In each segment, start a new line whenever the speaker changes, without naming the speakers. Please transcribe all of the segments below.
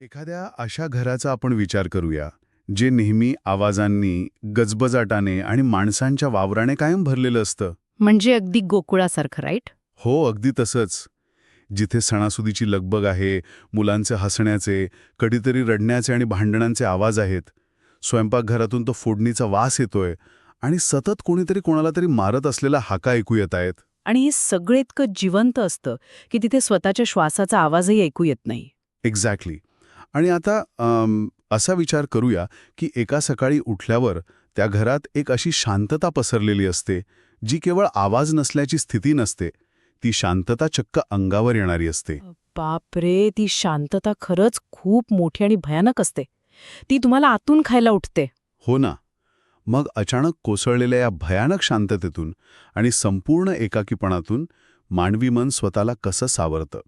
एखाद्या अशा घराचा आपण विचार करूया जे नेहमी आवाजांनी, गजबजाटाने आणि माणसांच्या वावराने कायम भरलेलं असतं.
म्हणजे अगदी गोकुळासारखं, राईट?
हो, अगदी तसंच. जिथे सणासुदीची लगबग आहे, मुलांचे हसण्याचे, कधीतरी रडण्याचे आणि भांडणांचे आवाज आहेत. स्वयंपाकघरातून तो फोडणीचा वास येतोय आणि सतत कोणीतरी कोणाला तरी मारत असलेला हाका ऐकू येत आहेत.
आणि हे सगळं इतकं जिवंत असतं की तिथे स्वतःच्या श्वासाचा आवाजही ऐकू येत नाही.
एक्झॅक्टली. आणि आता असा विचार करूया की एका सकाळी उठल्यावर त्या घरात एक अशी शांतता पसरलेली असते, जी केवळ आवाज नसल्याची स्थिती नसते. ती शांतता चक्क अंगावर येणारी असते.
बापरे, ती शांतता खरंच खूप मोठी आणि भयानक असते. ती तुम्हाला आतून खायला उठते.
हो ना. मग अचानक कोसळलेल्या या भयानक शांततेतून आणि संपूर्ण एकाकीपणातून मानवी मन स्वतःला कसं सावरतं.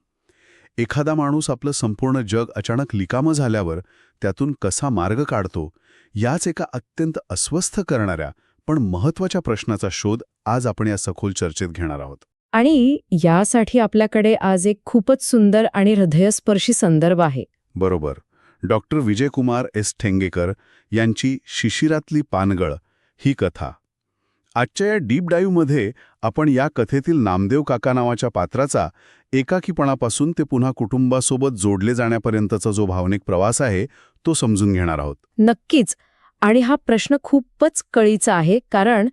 एखादा माणूस आपलं संपूर्ण जग अचानक लिकामं झाल्यावर त्यातून कसा मार्ग काढतो, याच एका अत्यंत अस्वस्थ करणाऱ्या पण महत्त्वाच्या प्रश्नाचा शोध आज आपण या सखोल चर्चेत घेणार आहोत.
आणि यासाठी आपल्याकडे आज एक खूपच सुंदर आणि हृदयस्पर्शी संदर्भ आहे.
बरोबर. डॉक्टर विजयकुमार एस ठेंगेकर यांची शिशिरातली पानगळ ही कथा. आजच्या या डीप डाईव्हमध्ये आपण या कथेतील नामदेव काका नावाच्या पात्राचा एकाकीपणापासून ते पुन्हा कुटुंबासोबत जोडले जाण्यापर्यंतचा जो भावनिक प्रवास आहे तो समजून घेणार आहोत.
नक्कीच. आणि हा प्रश्न खूपच कळीचा आहे, कारण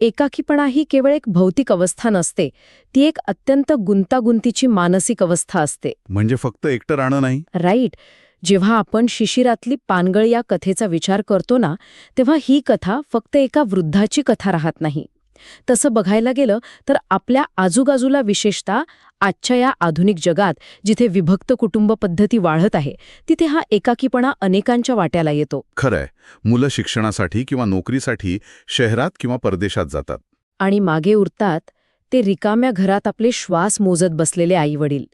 एकाकीपणा ही केवळ एक भौतिक अवस्था नसते. ती एक अत्यंत गुंतागुंतीची मानसिक अवस्था असते.
म्हणजे फक्त एकटं राहणं नाही.
राईट. जेव्हा आपण शिशिरातली पानगळ या कथेचा विचार करतो ना, तेव्हा ही कथा फक्त एका वृद्धाची कथा राहत नाही. तसं बघायला गेलं तर आपल्या आजूबाजूला, विशेषतः आजच्या या आधुनिक जगात जिथे विभक्त कुटुंब पद्धती वाढत आहे, तिथे हा एकाकीपणा अनेकांच्या वाट्याला येतो.
खरंय. मुलं शिक्षणासाठी किंवा नोकरीसाठी शहरात किंवा परदेशात जातात.
आणि मागे उरतात ते रिकाम्या घरात आपले श्वास मोजत बसलेले आईवडील.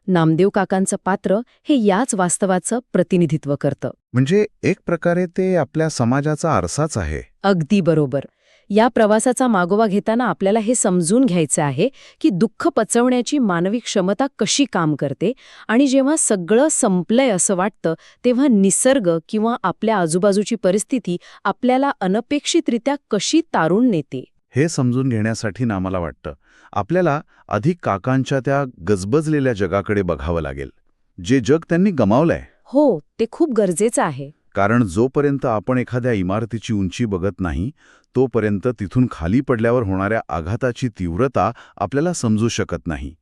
नामदेव काकांचं पात्र हे याच वास्तवाचं प्रतिनिधित्व करतं.
म्हणजे एक प्रकारे ते आपल्या समाजाचा आरसाच आहे.
अगदी बरोबर. या प्रवासाचा मागोवा घेताना आपल्याला हे समजून घ्यायचं आहे की दुःख पचवण्याची मानवी क्षमता कशी काम करते, आणि जेव्हा सगळं संपलंय असं वाटतं तेव्हा निसर्ग किंवा आपल्या आजूबाजूची परिस्थिती आपल्याला अनपेक्षितरित्या कशी तारून नेते.
हे समजून घेण्यासाठी ना मला वाटतं आपल्याला अधिक काकांच्या त्या गजबजलेल्या जगाकडे बघावं लागेल, जे जग त्यांनी गमावलंय.
हो, ते खूप गरजेचं आहे.
कारण जोपर्यंत आपण एखाद्या इमारतीची उंची बघत नाही, तोपर्यंत तिथून खाली पडल्यावर होणाऱ्या आघाताची तीव्रता आपल्याला समजू शकत नाही.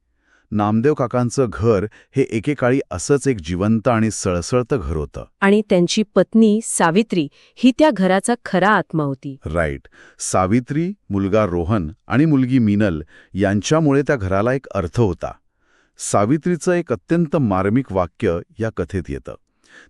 नामदेव काकांचं घर हे एकेकाळी असंच एक जिवंत आणि सळसळतं घर होतं.
आणि त्यांची पत्नी सावित्री ही त्या घराचा खरा आत्मा होती.
राईट. सावित्री, मुलगा रोहन आणि मुलगी मीनल यांच्यामुळे त्या घराला एक अर्थ होता. सावित्रीचं एक अत्यंत मार्मिक वाक्य या कथेत येतं.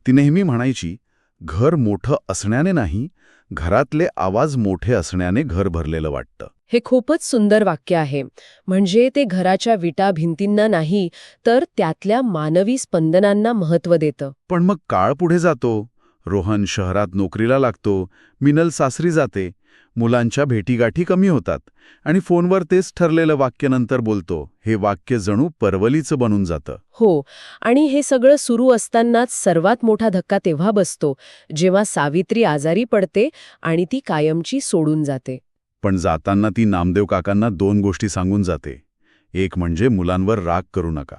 ती नेहमी म्हणायची, घर मोठं असण्याने नाही, घरातले आवाज मोठे असण्याने घर भरलेलं वाटतं.
हे खूपच सुंदर वाक्य आहे. म्हणजे ते घराच्या विटा भिंतींना नाही, तर त्यातल्या मानवी स्पंदनांना महत्त्व देतं.
पण मग काळ पुढे जातो. रोहन शहरात नोकरीला लागतो, मिनल सासरी जाते, मुलांच्या भेटीगाठी कमी होतात आणि फोनवर तेच ठरलेलं वाक्य नंतर बोलतो. हे वाक्य जणू परवलीचं बनून जातं.
हो. आणि हे सगळं सुरू असतानाच सर्वात मोठा धक्का तेव्हा बसतो जेव्हा सावित्री आजारी पडते आणि ती कायमची सोडून जाते.
पण जाताना ती नामदेव काकांना 2 गोष्टी सांगून जाते. एक म्हणजे मुलांवर राग करू नका,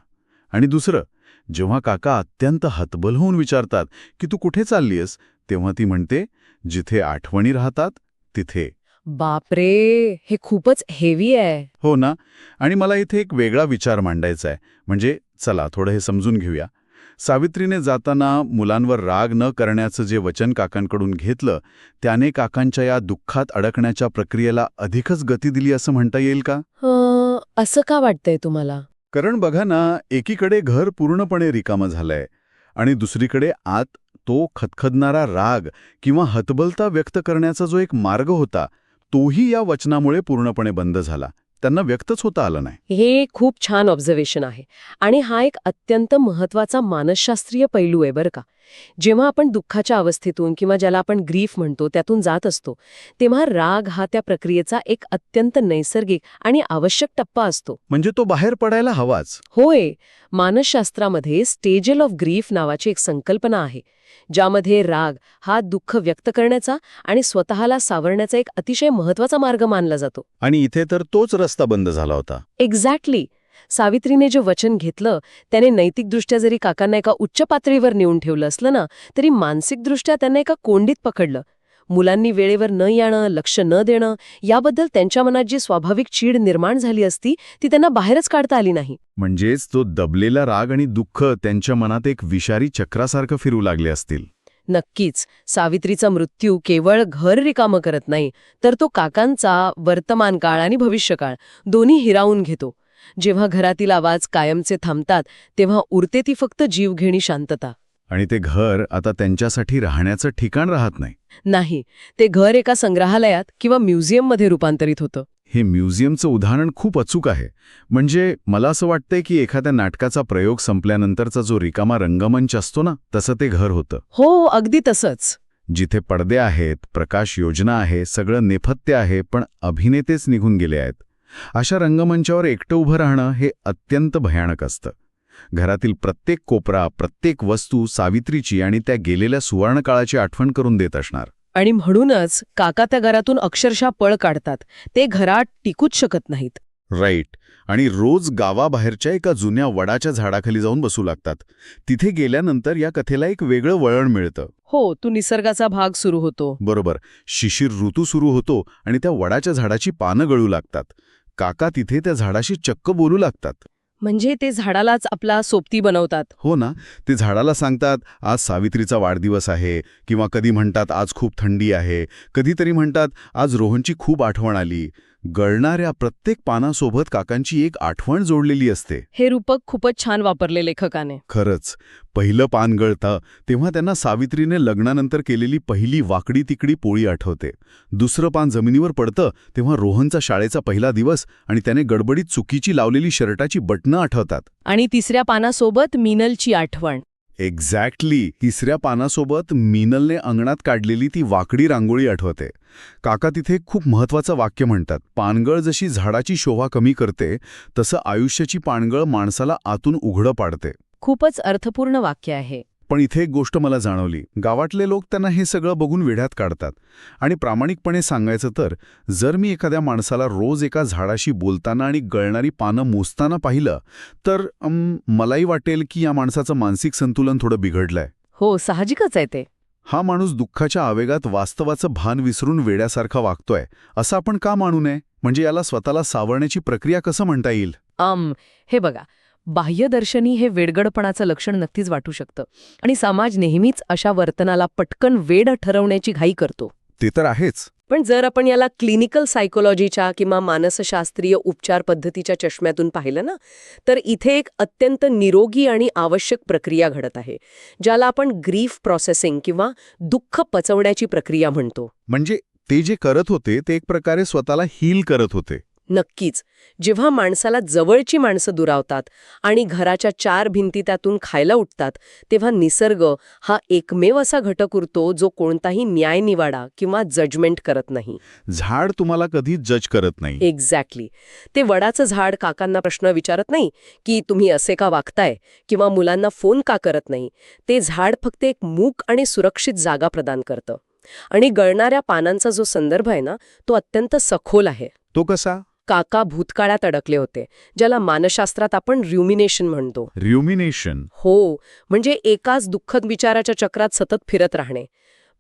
आणि दुसरं, जेव्हा काका अत्यंत हतबल होऊन विचारतात की तू कुठे चाललीयस, तेव्हा ती म्हणते, जिथे आठवणी राहतात तिथे.
बापरे, हे खूपच हेवी आहे.
हो ना. आणि मला इथे एक वेगळा विचार मांडायचा आहे. म्हणजे चला थोडं हे समजून घेऊया. सावित्रीने जाताना मुलांवर राग न करण्याचं जे वचन काकांकडून घेतलं, त्याने काकांच्या या दुःखात अडकण्याच्या प्रक्रियेला अधिकच गती दिली असं म्हणता येईल का?
असं का वाटतंय तुम्हाला?
कारण बघा ना, एकीकडे घर पूर्णपणे रिकामं झालंय आणि दुसरीकडे आत तो खदखदणारा राग किंवा हतबलता व्यक्त करण्याचा जो एक मार्ग होता, तोही या वचनामुळे पूर्णपणे बंद झाला. त्यांना व्यक्तच होता आलं नाही.
हे खूप छान ऑब्झर्वेशन आहे. आणि हा एक अत्यंत महत्वाचा मानसशास्त्रीय पैलू आहे बरं का. जेव्हा आपण दुःखाच्या अवस्थेतून किंवा ज्याला आपण ग्रीफ म्हणतो त्यातून जात असतो तेव्हा राग हा त्या प्रक्रियेचा एक अत्यंत नैसर्गिक आणि आवश्यक टप्पा असतो.
म्हणजे तो बाहेर पडायला हवाच.
होय, मानसशास्त्रामध्ये स्टेजल ऑफ ग्रीफ नावाची एक संकल्पना आहे ज्यामध्ये राग हा दुःख व्यक्त करण्याचा आणि स्वतःला सावरण्याचा एक अतिशय महत्वाचा मार्ग मानला जातो.
आणि इथे तर तोच रस्ता बंद झाला होता.
एक्झॅक्टली. सावित्रीने जे वचन घेतलं त्याने नैतिकदृष्ट्या जरी काकांना एका उच्च पातळीवर नेऊन ठेवलं असलं ना तरी मानसिकदृष्ट्या त्यांना एका कोंडीत पकडलं. मुलांनी वेळेवर न येणं, लक्ष न देणं याबद्दल त्यांच्या मनात जी स्वाभाविक चीड निर्माण झाली असती ती त्यांना बाहेरच काढता आली नाही.
म्हणजेच तो दबलेला राग आणि दुःख त्यांच्या मनात एक विषारी चक्रासारखं फिरू लागले असतील.
नक्कीच. सावित्रीचा मृत्यू केवळ घर रिकामं करत नाही तर तो काकांचा वर्तमान काळ आणि भविष्यकाळ दोन्ही हिरावून घेतो. जेव्हा घरातील आवाज कायमचे थांबतात तेव्हा उरते ती फक्त जीवघेणी शांतता.
आणि ते घर आता त्यांच्यासाठी राहण्याचं ठिकाण राहत नाही.
नाही, ते घर एका संग्रहालयात किंवा म्युझियममध्ये रूपांतरित होतं.
हे म्युझियमचं उदाहरण खूप अचूक आहे. म्हणजे मला असं वाटतंय की एखाद्या नाटकाचा प्रयोग संपल्यानंतरचा जो रिकामा रंगमंच असतो ना तसं ते घर होतं.
हो, अगदी तसंच.
जिथे पडदे आहेत, प्रकाश योजना आहे, सगळं नेपथ्य आहे, पण अभिनेतेच निघून गेले आहेत. अशा रंगमंचावर एकटं उभं राहणं हे अत्यंत भयानक असतं. घरातील प्रत्येक कोपरा, प्रत्येक वस्तू सावित्रीची आणि त्या गेलेल्या सुवर्णकाळाची आठवण करून देत असणार.
आणि म्हणूनच काका त्या घरातून अक्षरशः पळ काढतात. ते घरात टिकूच शकत नाहीत.
राईट. आणि रोज गावाबाहेरच्या एका जुन्या वडाच्या झाडाखाली जाऊन बसू लागतात. तिथे गेल्यानंतर या कथेला एक वेगळं वळण मिळतं.
हो, तो निसर्गाचा भाग सुरू होतो.
बरोबर. शिशिर ऋतू सुरू होतो आणि त्या वडाच्या झाडाची पानं गळू लागतात. काका तिथे त्या झाडाशी चक्क बोलू लागतात.
म्हणजे ते झाडालाच आपला सोबती बनवतात.
हो ना. ते झाडाला सांगतात आज सावित्रीचा वाढदिवस आहे, किंवा कधी म्हणतात आज खूप थंडी आहे, कधीतरी म्हणतात आज रोहनची खूप आठवण आली. गळणाऱ्या प्रत्येक पानासोबत काकांची एक आठवण जोडलेली असते.
हे रूपक खूपच छान वापरले लेखकाने.
खरंच. पहिलं पान गळतं तेव्हा त्यांना सावित्रीने लग्नानंतर केलेली पहिली वाकडी तिकडी पोळी आठवते. दुसरं पान जमिनीवर पडतं तेव्हा रोहनचा शाळेचा पहिला दिवस आणि त्याने गडबडीत चुकीची लावलेली शर्टाची बटणं आठवतात.
आणि तिसऱ्या पानासोबत मीनलची आठवण.
एक्झॅक्टली. तिसऱ्या पानासोबत मीनलने अंगणात काढलेली ती वाकडी रांगोळी आठवते. काका तिथे खूप महत्वाचं वाक्य म्हणतात, पानगळ जशी झाडाची शोभा कमी करते तसं आयुष्याची पानगळ माणसाला आतून उघडं पाडते.
खूपच अर्थपूर्ण वाक्य आहे.
पण इथे एक गोष्ट मला जाणवली. गावातले लोक त्यांना हे सगळं बघून वेढ्यात काढतात. आणि प्रामाणिकपणे सांगायचं तर जर मी एखाद्या माणसाला रोज एका झाडाशी बोलताना आणि गळणारी पानं मोजताना पाहिलं तर मलाही वाटेल की या माणसाचं मानसिक संतुलन थोडं बिघडलंय.
हो, साहजिकच आहे ते.
हा माणूस दुःखाच्या आवेगात वास्तवाचं भान विसरून वेड्यासारखा वागतोय असं आपण का मानू नये? म्हणजे याला स्वतःला सावरण्याची प्रक्रिया कसं म्हणता येईल?
हे बघा, बाह्यदर्शनी हे वेडगडपणाचं लक्षण नक्कीच वाटू शकतं. आणि समाज नेहमीच अशा वर्तनाला पटकन वेड ठरवण्याची घाई करतो.
ते तर आहेच.
पण जर आपण याला क्लिनिकल सायकोलॉजीच्या किंवा मानसशास्त्रीय उपचार पद्धतीच्या चष्म्यातून पाहिलं ना तर इथे एक अत्यंत निरोगी आणि आवश्यक प्रक्रिया घडत आहे ज्याला आपण ग्रीफ प्रोसेसिंग किंवा दुःख पचवण्याची प्रक्रिया म्हणतो.
म्हणजे ते जे करत होते ते एक प्रकारे स्वतःला हील करत होते.
नक्कीच. जेव्हा माणसाला जवळची माणसं दुरावतात आणि घराच्या चार भिंती त्यातून खायला उठतात तेव्हा निसर्ग हा एकमेव असा घटक उरतो जो कोणताही न्यायनिवाडा किंवा जजमेंट करत नाही.
झाड तुम्हाला कधी जज करत नाही.
एक्झॅक्टली. ते वडाचं झाड काकांना प्रश्न विचारत नाही की तुम्ही असे का वागताय किंवा मुलांना फोन का करत नाही. ते झाड फक्त एक मूक आणि सुरक्षित जागा प्रदान करतं. आणि गळणाऱ्या पानांचा जो संदर्भ आहे ना तो अत्यंत सखोल आहे.
तो कसा?
काका भूतकाळात अडकले होते ज्याला मानसशास्त्रात आपण र्युमिनेशन म्हणतो.
र्युमिनेशन?
हो, म्हणजे एकाच दुःखद विचाराच्या चक्रात सतत फिरत राहणे.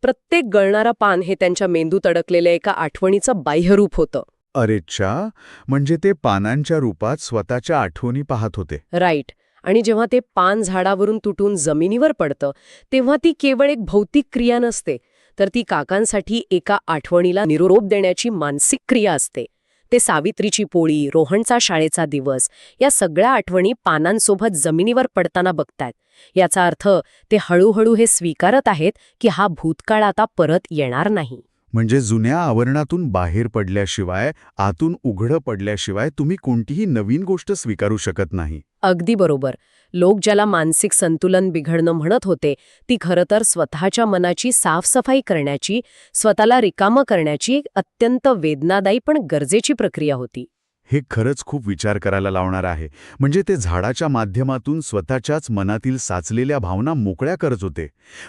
प्रत्येक गळणारा पान हे त्यांच्या मेंदूत अडकलेल्या एका आठवणीचं बाह्यरूप होतं.
अरेच्छा. म्हणजे ते पानांच्या रूपात स्वतःच्या आठवणी पाहत होते.
राईट. आणि जेव्हा ते पान झाडावरून तुटून जमिनीवर पडतं तेव्हा ती केवळ एक भौतिक क्रिया नसते तर ती काकांसाठी एका आठवणीला निरोप देण्याची मानसिक क्रिया असते. ते सावित्रीची पोळी, रोहनचा शाळेचा दिवस या सगळ्या आठवणी पानांसोबत जमिनीवर पडताना बघतायत. याचा अर्थ ते हळूहळू हे स्वीकारत आहेत की हा भूतकाळ आता परत येणार नाही.
म्हणजे जुन्या आवरणातून बाहेर पडल्याशिवाय, आतून उघडं पडल्याशिवाय तुम्ही कोणतीही नवीन गोष्ट स्वीकारू शकत नाही.
अगदी बरोबर. लोक ज्याला मानसिक संतुलन बिघडणं म्हणत होते, ती खरं तर स्वतःच्या मनाची साफसफाई करण्याची, स्वतःला रिकामं करण्याची एक अत्यंत वेदनादायी पण गरजेची प्रक्रिया होती.
हे खरंच खूप विचार करायला लावणार आहे. म्हणजे ते झाडाच्या माध्यमातून स्वतःच्याच मनातील साचलेल्या भावना मोकळ्या करत होते.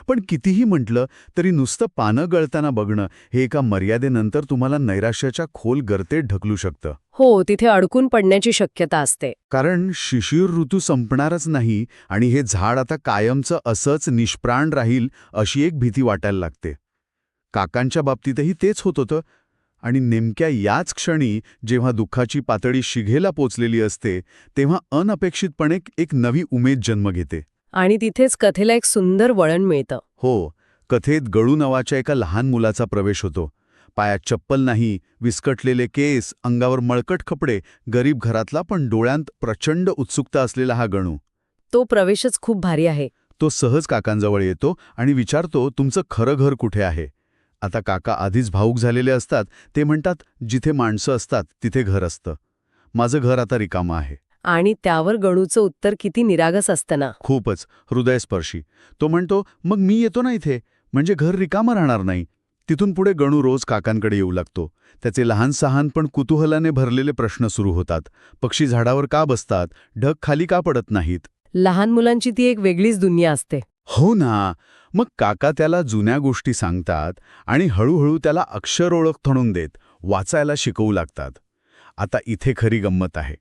पण कितीही म्हटलं तरी नुसतं पानं गळताना बघणं हे एका मर्यादेनंतर तुम्हाला नैराश्याच्या खोल गर्तेत ढकलू शकतं.
हो, तिथे अडकून पडण्याची शक्यता असते.
कारण शिशिर ऋतू संपणारच नाही आणि हे झाड आता कायमचं असंच निष्प्राण राहील अशी एक भीती वाटायला लागते. काकांच्या बाबतीतही तेच होत होतं. आणि नेमक्या याच क्षणी जेव्हा दुःखाची पातळी शिगेला पोचलेली असते तेव्हा अनपेक्षितपणे एक नवी उमेद जन्म घेते.
आणि तिथेच कथेला एक सुंदर वळण मिळतं.
हो, कथेत गळू नावाच्या एका लहान मुलाचा प्रवेश होतो. पायात चप्पल नाही, विस्कटलेले केस, अंगावर मळकट कपडे, गरीब घरातला पण डोळ्यांत प्रचंड उत्सुकता असलेला हा गणू.
तो प्रवेशच खूप भारी आहे.
तो सहज काकांजवळ येतो आणि विचारतो, तुमचं खरं घर कुठे आहे? आता काका आधीच भावूक झालेले असतात. ते म्हणतात, जिथे माणसं असतात तिथे घर असतं. माझं घर आता रिकामं आहे.
आणि त्यावर गणूचं उत्तर किती निरागस असतं ना.
खूपच हृदयस्पर्शी. तो म्हणतो, मग मी येतो ना इथे, म्हणजे घर रिकामं राहणार नाही. तिथून पुढे गणू रोज काकांकडे येऊ लागतो. त्याचे लहान सहान पण कुतूहलाने भरलेले प्रश्न सुरू होतात. पक्षी झाडावर का बसतात? ढग खाली का पडत नाहीत?
लहान मुलांची ती एक वेगळीच दुनिया असते.
हो ना. मग काका त्याला जुन्या गोष्टी सांगतात आणि हळूहळू त्याला अक्षर ओळख म्हणून देत वाचायला शिकवू लागतात. आता इथे खरी गंमत आहे.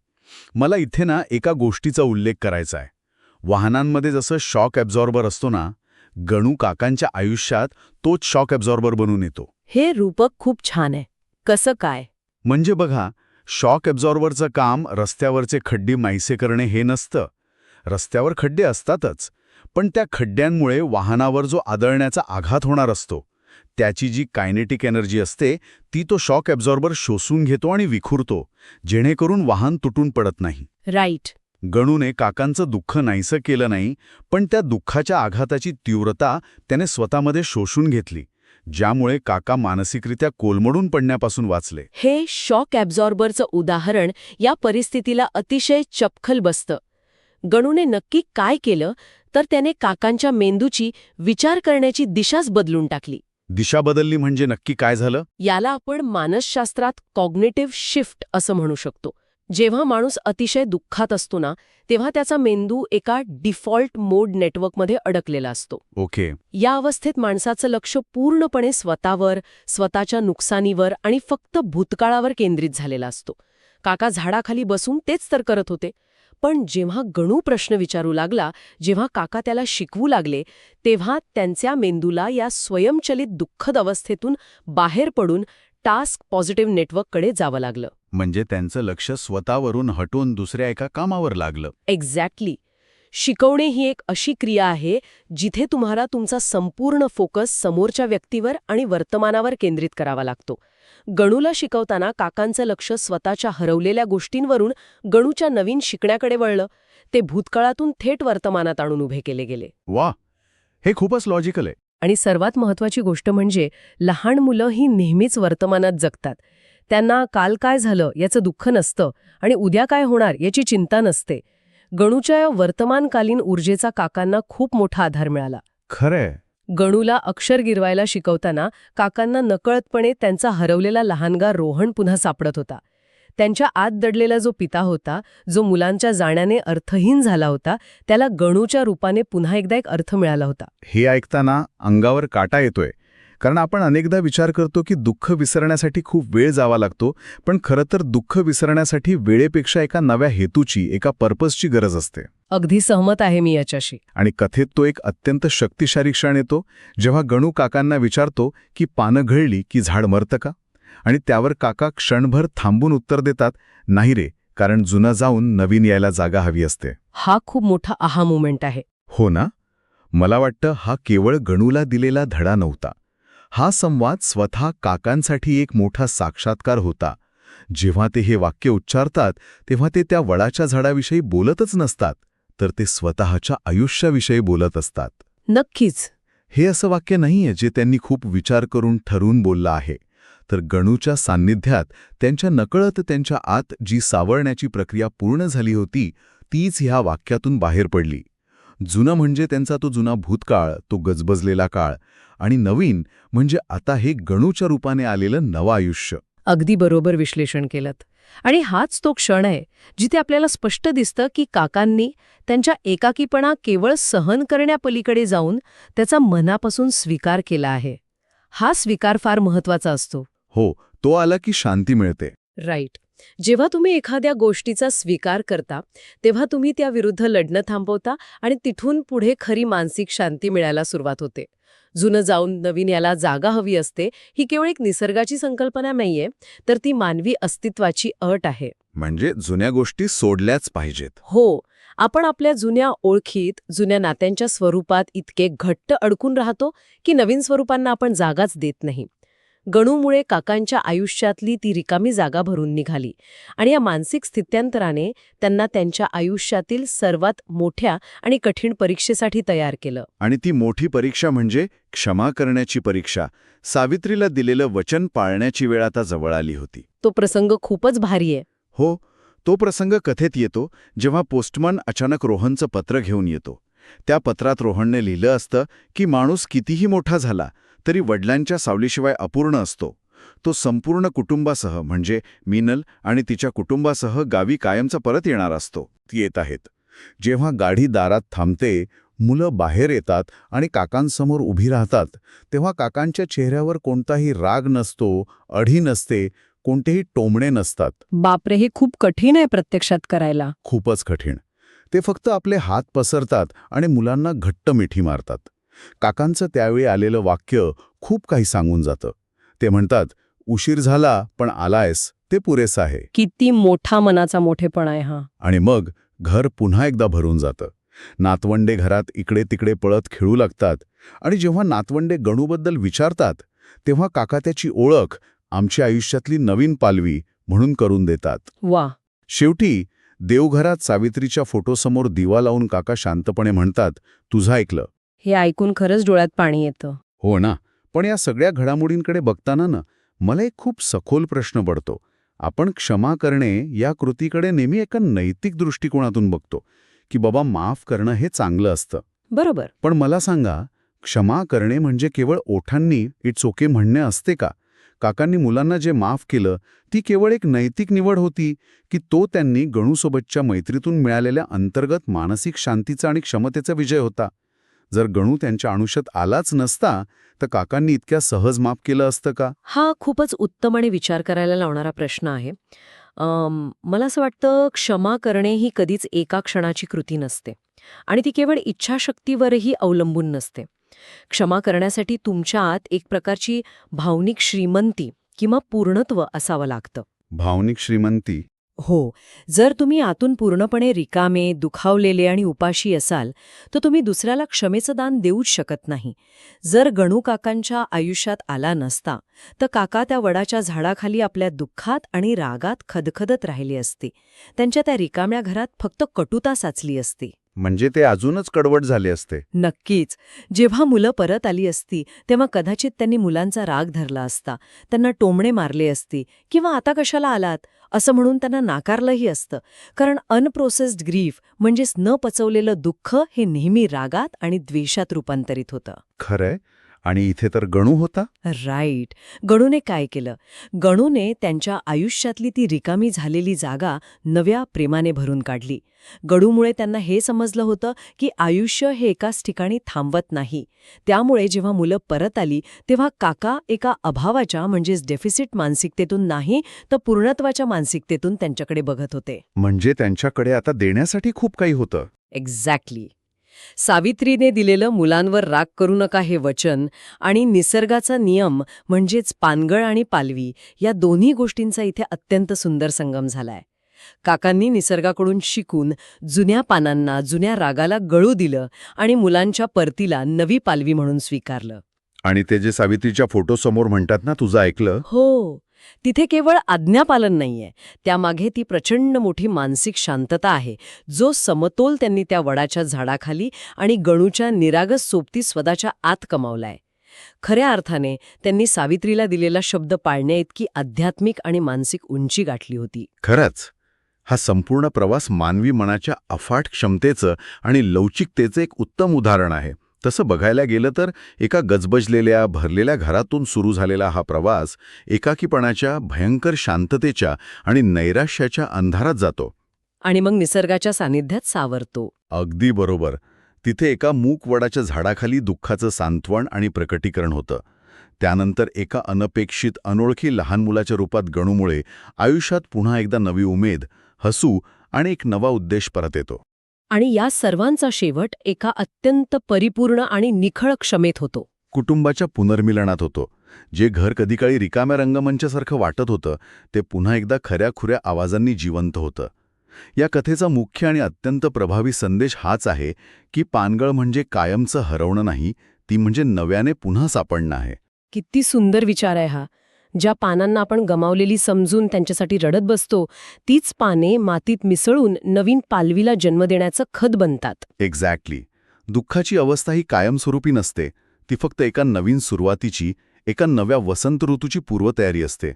मला इथे ना एका गोष्टीचा उल्लेख करायचा आहे. वाहनांमध्ये जसं शॉक ॲब्झॉर्बर असतो ना, गणू काकांच्या आयुष्यात तोच शॉक ॲब्झॉर्बर बनून येतो.
हे रूपक खूप छान आहे. कसं काय?
म्हणजे बघा, शॉक ॲब्झॉर्बरचं काम रस्त्यावरचे खड्डे नाहीसे करणे हे नसतं. रस्त्यावर खड्डे असतातच, पण त्या खड्ड्यांमुळे वाहनावर जो आदळण्याचा आघात होणार असतो, त्याची जी कायनेटिक एनर्जी असते ती तो शॉक ॲब्झॉर्बर शोषून घेतो आणि विखुरतो, जेणेकरून वाहन तुटून पडत नाही.
राईट.
गणूने काकांचं दुःख नाहीसं केलं नाही, पण त्या दुःखाच्या आघाताची तीव्रता त्याने स्वतःमध्ये शोषून घेतली, ज्यामुळे काका मानसिकरित्या कोलमडून पडण्यापासून वाचले.
हे शॉक ॲब्झॉर्बरचं उदाहरण या परिस्थितीला अतिशय चपखल बसतं. गणूने नक्की काय केलं तर त्याने काकांच्या मेंदूची विचार करण्याची दिशाच बदलून टाकली.
दिशा बदलली म्हणजे नक्की काय झालं?
याला आपण मानसशास्त्रात कॉग्निटिव्ह शिफ्ट असं म्हणू शकतो. जेव्हा माणूस अतिशय दुःखात असतो ना, तेव्हा त्याचा मेंदू एका डिफॉल्ट मोड नेटवर्कमध्ये अडकलेला असतो.
ओके.
या अवस्थेत माणसाचं लक्ष पूर्णपणे स्वतःवर, स्वतःच्या नुकसानीवर आणि फक्त भूतकाळावर केंद्रित झालेला असतो. काका झाडाखाली बसून तेच तर करत होते. पण जेव्हा गणू प्रश्न विचारू लागला, जेव्हा काका त्याला शिकवू लागले, तेव्हा त्यांच्या मेंदूला या स्वयंचलित दुःखद अवस्थेतून बाहेर पडून टास्क पॉझिटिव्ह नेटवर्ककडे जावं लागलं.
म्हणजे त्यांचं लक्ष स्वतःवरून हटून दुसऱ्या एका कामावर लागलं.
एक्झॅक्टली. शिकवणे ही एक अशी क्रिया आहे जिथे तुम्हाला तुमचा संपूर्ण फोकस समोरच्या व्यक्तीवर आणि वर्तमानावर केंद्रित करावा लागतो. गणूला शिकवताना काकांचं लक्ष स्वतःच्या हरवलेल्या गोष्टींवरून गणूच्या नवीन शिकण्याकडे वळलं. ते भूतकाळातून थेट वर्तमानात आणून उभे केले गेले.
वा, हे खूपच लॉजिकल आहे.
आणि सर्वात महत्त्वाची गोष्ट म्हणजे लहान मुलं ही नेहमीच वर्तमानात जगतात. त्यांना काल काय झालं याचं दुःख नसतं आणि उद्या काय होणार याची चिंता नसते. गणूच्या या वर्तमानकालीन ऊर्जेचा काकांना खूप मोठा आधार मिळाला.
खरंय.
गणूला अक्षर गिरवायला शिकवताना काकांना नकळतपणे त्यांचा हरवलेला लहानगा रोहन पुन्हा सापडत होता. त्यांच्या आत दडलेला जो पिता होता, जो मुलांच्या जाण्याने अर्थहीन झाला होता, त्याला गणूच्या रूपाने पुन्हा एकदा एक अर्थ मिळाला होता.
हे ऐकताना अंगावर काटा येतोय. कारण आपण अनेकदा विचार करतो की दुःख विसरण्यासाठी खूप वेळ जावा लागतो, पण खरं तर दुःख विसरण्यासाठी वेळेपेक्षा एका नव्या हेतूची, एका पर्पजची गरज असते.
अगदी सहमत आहे मी याच्याशी.
आणि कथेत तो एक अत्यंत शक्तिशाली क्षण येतो, जेव्हा गणू काकांना विचारतो की पानं गळली की झाड मरतं का? आणि त्यावर काका क्षणभर थांबून उत्तर देतात, नाही रे, कारण जुनं जाऊन नवीन यायला जागा हवी असते.
हा खूप मोठा आहा मोमेंट आहे.
हो ना? मला वाटतं हा केवळ गणूला दिलेला धडा नव्हता. हा संवाद स्वतः काकांसाठी एक मोठा साक्षात्कार होता. जेव्हा ते हे वाक्य उच्चारतात तेव्हा ते त्या वडाच्या झाडाविषयी बोलतच नसतात, तर ते स्वतःच्या आयुष्याविषयी बोलत असतात.
नक्कीच.
हे असं वाक्य नाहीये जे त्यांनी खूप विचार करून ठरवून बोललं आहे, तर गणूच्या सान्निध्यात त्यांच्या नकळत त्यांच्या आत जी सावरण्याची प्रक्रिया पूर्ण झाली होती तीच ह्या वाक्यातून बाहेर पडली. जुनं म्हणजे त्यांचा तो जुना भूतकाळ, तो गजबजलेला काळ, आणि नवीन म्हणजे आता हे गणूच्या रूपाने आलेलं नवं आयुष्य.
अगदी बरोबर विश्लेषण केलंत. आणि हाच तो क्षण आहे जिथे आपल्याला स्पष्ट दिसतं की काकांनी त्यांच्या एकाकीपणा केवळ सहन करण्यापलीकडे जाऊन त्याचा मनापासून स्वीकार केला आहे. हा स्वीकार फार महत्वाचा असतो.
हो, तो आला की शांती मिळते.
राईट. जेव्हा तुम्ही एखाद्या गोष्टीचा स्वीकार करता तेव्हा तुम्ही त्याविरुद्ध लढणं थांबवता आणि तिथून पुढे खरी मानसिक शांती मिळायला सुरुवात होते. जुनं जाऊन नवीन याला जागा हवी असते ही केवळ एक निसर्गाची संकल्पना नाहीये, तर ती मानवी अस्तित्वाची अट आहे.
म्हणजे जुन्या गोष्टी सोडल्याच पाहिजेत.
हो, आपण आपल्या जुन्या ओळखीत, जुन्या नात्यांच्या स्वरूपात इतके घट्ट अडकून राहतो की नवीन स्वरूपांना आपण जागाच देत नाही. गणूमुळे काकांच्या आयुष्यातली ती रिकामी जागा भरून निघाली आणि या मानसिक स्थित्यंतराने त्यांना त्यांच्या आयुष्यातील सर्वात मोठ्या आणि कठीण परीक्षेसाठी तयार केलं.
आणि ती मोठी परीक्षा म्हणजे क्षमा करण्याची परीक्षा. सावित्रीला दिलेलं वचन पाळण्याची वेळ आता जवळ आली होती.
तो प्रसंग खूपच भारी आहे.
हो, तो प्रसंग कथेत येतो जेव्हा पोस्टमन अचानक रोहनचं पत्र घेऊन येतो. त्या पत्रात रोहनने लिहिलं असतं की माणूस कितीही मोठा झाला तरी वडिलांच्या सावलीशिवाय अपूर्ण असतो. तो संपूर्ण कुटुंबासह म्हणजे मीनल आणि तिच्या कुटुंबासह गावी कायमचा परत येणार असतो. ती येत आहेत. जेव्हा गाडी दारात थांबते, मुलं बाहेर येतात आणि काकांसमोर उभी राहतात, तेव्हा काकांच्या चेहऱ्यावर कोणताही राग नसतो, अढी नसते, कोणतेही टोमणे नसतात.
बापरे, हे खूप कठीण आहे प्रत्यक्षात करायला.
खूपच कठीण. ते फक्त आपले हात पसरतात आणि मुलांना घट्ट मिठी मारतात. काकांचं त्यावेळी आलेलं वाक्य खूप काही सांगून जातं. ते म्हणतात, उशीर झाला पण आलायस, ते पुरेसं आहे.
किती मोठा मनाचा मोठेपणा आहे हा.
आणि मग घर पुन्हा एकदा भरून जातं. नातवंडे घरात इकडे तिकडे पळत खेळू लागतात आणि जेव्हा नातवंडे गणूबद्दल विचारतात तेव्हा काका त्याची ओळख आमच्या आयुष्यातली नवीन पालवी म्हणून करून देतात.
वा.
शेवटी देवघरात सावित्रीच्या फोटोसमोर दिवा लावून काका शांतपणे म्हणतात, तुझं ऐकलं.
हे ऐकून खरंच डोळ्यात पाणी येतं.
हो ना. पण या सगळ्या घडामोडींकडे बघताना ना मला एक खूप सखोल प्रश्न पडतो. आपण क्षमा करणे या कृतीकडे नेहमी एका नैतिक दृष्टिकोनातून बघतो की बाबा माफ करणं हे चांगलं असतं.
बरोबर.
पण मला सांगा, क्षमा करणे म्हणजे केवळ ओठांनी इट्स ओके म्हणणे असते का? काकांनी मुलांना जे माफ केलं ती केवळ एक नैतिक निवड होती की तो त्यांनी गणूसोबतच्या मैत्रीतून मिळालेल्या अंतर्गत मानसिक शांतीचा आणि क्षमतेचा विजय होता? जर गणू त्यांच्या आयुष्यात आलाच नसता तर काकांनी इतक्या सहज माफ केलं असतं का?
हा खूपच उत्तम आणि विचार करायला लावणारा प्रश्न आहे. मला असं वाटतं क्षमा करणे ही कधीच एका क्षणाची कृती नसते आणि ती केवळ इच्छाशक्तीवरही अवलंबून नसते. क्षमा करण्यासाठी तुमच्या आत एक प्रकारची भावनिक श्रीमंती किंवा पूर्णत्व असावं लागतं.
भावनिक श्रीमंती?
हो. जर तुम्ही आतून पूर्णपणे रिकामे, दुखावलेले आणि उपाशी असाल तर तुम्ही दुसऱ्याला क्षमेचं दान देऊच शकत नाही. जर गणू काकांच्या आयुष्यात आला नसता तर काका त्या वडाच्या झाडाखाली आपल्या दुःखात आणि रागात खदखदत राहिले असते. त्यांच्या त्या रिकाम्या घरात फक्त कटुता साचली असती.
म्हणजे ते अजूनच कडवट झाले असते.
नक्कीच. जेव्हा मुलं परत आली असती तेव्हा कदाचित त्यांनी मुलांचा राग धरला असता, त्यांना टोमणे मारले असते किंवा आता कशाला आलात असं म्हणून त्यांना नाकारलंही असतं. कारण अनप्रोसेस्ड ग्रीफ म्हणजेच न पचवलेलं दुःख हे नेहमी रागात आणि द्वेषात रूपांतरित होतं.
खरंय. आणि इथे तर गणू होता.
राईट. गणूने काय केलं? गणूने त्यांच्या आयुष्यातली ती रिकामी झालेली जागा नव्या प्रेमाने भरून काढली. गणूमुळे त्यांना हे समजलं होतं की आयुष्य हे एकाच ठिकाणी थांबत नाही. त्यामुळे जेव्हा मुलं परत आली तेव्हा काका एका अभावाच्या म्हणजेच डेफिसिट मानसिकतेतून नाही तर पूर्णत्वाच्या मानसिकतेतून त्यांच्याकडे बघत होते.
म्हणजे त्यांच्याकडे आता देण्यासाठी खूप काही होतं.
एक्झॅक्टली. सावित्रीने दिलेलं मुलांवर राग करू नका हे वचन आणि निसर्गाचा नियम म्हणजेच पानगळ आणि पालवी या दोन्ही गोष्टींचा इथे अत्यंत सुंदर संगम झालाय. काकांनी निसर्गाकडून शिकून जुन्या पानांना, जुन्या रागाला गळू दिलं आणि मुलांच्या परतीला नवी पालवी म्हणून स्वीकारलं.
आणि ते जे सावित्रीच्या फोटोसमोर म्हणतात ना, तुझं ऐकलं.
हो.
तिथे केवळ आज्ञापालन नाहीये, त्यामागे ती प्रचंड मोठी मानसिक शांतता आहे, जो समतोल त्यांनी त्या वडाच्या झाडाखाली आणि गणूच्या निरागस सोबती स्वतःच्या आत कमावलाय. खऱ्या अर्थाने त्यांनी सावित्रीला दिलेला शब्द पाळण्याइतकी आध्यात्मिक आणि मानसिक उंची गाठली होती.
खरंच हा संपूर्ण प्रवास मानवी मनाच्या अफाट क्षमतेचं आणि लवचिकतेचं एक उत्तम उदाहरण आहे. तसं बघायला गेलं तर एका गजबजलेल्या भरलेल्या घरातून सुरू झालेला हा प्रवास एकाकीपणाच्या भयंकर शांततेच्या आणि नैराश्याच्या अंधारात जातो.
आणि मग निसर्गाच्या सानिध्यात सावरतो.
अगदी बरोबर. तिथे एका मूक वडाच्या झाडाखाली दुःखाचं सांत्वन आणि प्रकटीकरण होतं. त्यानंतर एका अनपेक्षित अनोळखी लहान मुलाच्या रूपात गणूमुळे आयुष्यात पुन्हा एकदा नवी उमेद, हसू आणि एक नवा उद्देश परत येतो.
आणि या सर्वांचा शेवट एका अत्यंत परिपूर्ण आणि निखळ क्षमेत होतो.
कुटुंबाच्या पुनर्मिलनात होतो. जे घर कधीकाळी रिकाम्या रंगमंचासारखं वाटत होतं ते पुन्हा एकदा खऱ्या-खुऱ्या आवाजांनी जिवंत होतं. या कथेचा मुख्य आणि अत्यंत प्रभावी संदेश हाच आहे की पानगळ म्हणजे कायमचं हरवणं नाही, ती म्हणजे नव्याने पुन्हा सापडणं आहे.
किती सुंदर विचार आहे हा. ज्या पानांना आपण गमावलेली समजून त्यांच्यासाठी रडत बसतो, तीच पाने मातीत मिसळून नवीन पालवीला जन्म देण्याचं खत बनतात.
एक्झॅक्टली. दुःखाची अवस्था ही कायमस्वरूपी नसते. ती फक्त एका नवीन सुरुवातीची, एका नव्या वसंत ऋतूची पूर्वतयारी असते.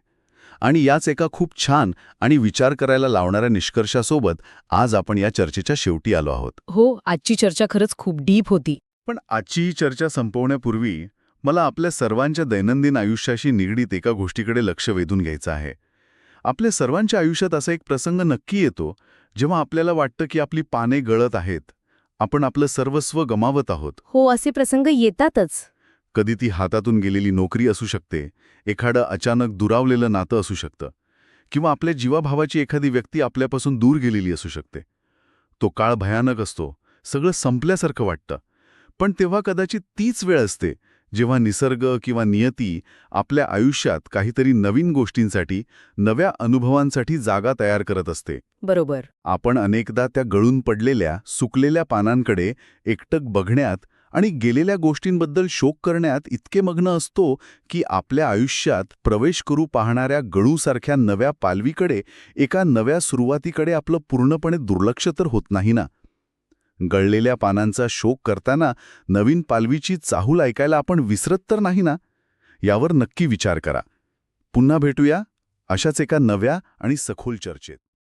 आणि याच एका खूप छान आणि विचार करायला लावणाऱ्या निष्कर्षासोबत आज आपण या चर्चेच्या शेवटी आलो आहोत.
हो, आजची चर्चा खरंच खूप डीप होती.
पण आजची ही चर्चा संपवण्यापूर्वी मला आपल्या सर्वांच्या दैनंदिन आयुष्याशी निगडीत एका गोष्टीकडे लक्ष वेधून घ्यायचं आहे. आपल्या सर्वांच्या आयुष्यात असा एक प्रसंग नक्की येतो जेव्हा आपल्याला वाटतं की आपली पाने गळत आहेत, आपण आपलं सर्वस्व गमावत आहोत.
हो, असे प्रसंग येतातच.
कधी ती हातातून गेलेली नोकरी असू शकते, एखादं अचानक दुरावलेलं नातं असू शकतं, किंवा आपल्या जीवाभावाची एखादी व्यक्ती आपल्यापासून दूर गेलेली असू शकते. तो काळ भयानक असतो, सगळं संपल्यासारखं वाटतं. पण तेव्हा कदाचित तीच वेळ असते जेव्हा निसर्ग किंवा नियती आपल्या आयुष्यात काहीतरी नवीन गोष्टींसाठी, नव्या अनुभवांसाठी जागा तयार करत असते.
बरोबर.
आपण अनेकदा त्या गळून पडलेल्या, सुकलेल्या पानांकडे एकटक बघण्यात आणि गेलेल्या गोष्टींबद्दल शोक करण्यात इतके मग्न असतो की आपल्या आयुष्यात प्रवेश करू पाहणाऱ्या गळूसारख्या नव्या पालवीकडे, एका नव्या सुरुवातीकडे आपलं पूर्णपणे दुर्लक्ष तर होत नाही ना. गळलेल्या पानांचा शोक करताना नवीन पालवीची चाहूल ऐकायला आपण विसरत तर नाही ना. यावर नक्की विचार करा. पुन्हा भेटूया अशाच एका नव्या आणि सखोल चर्चेत.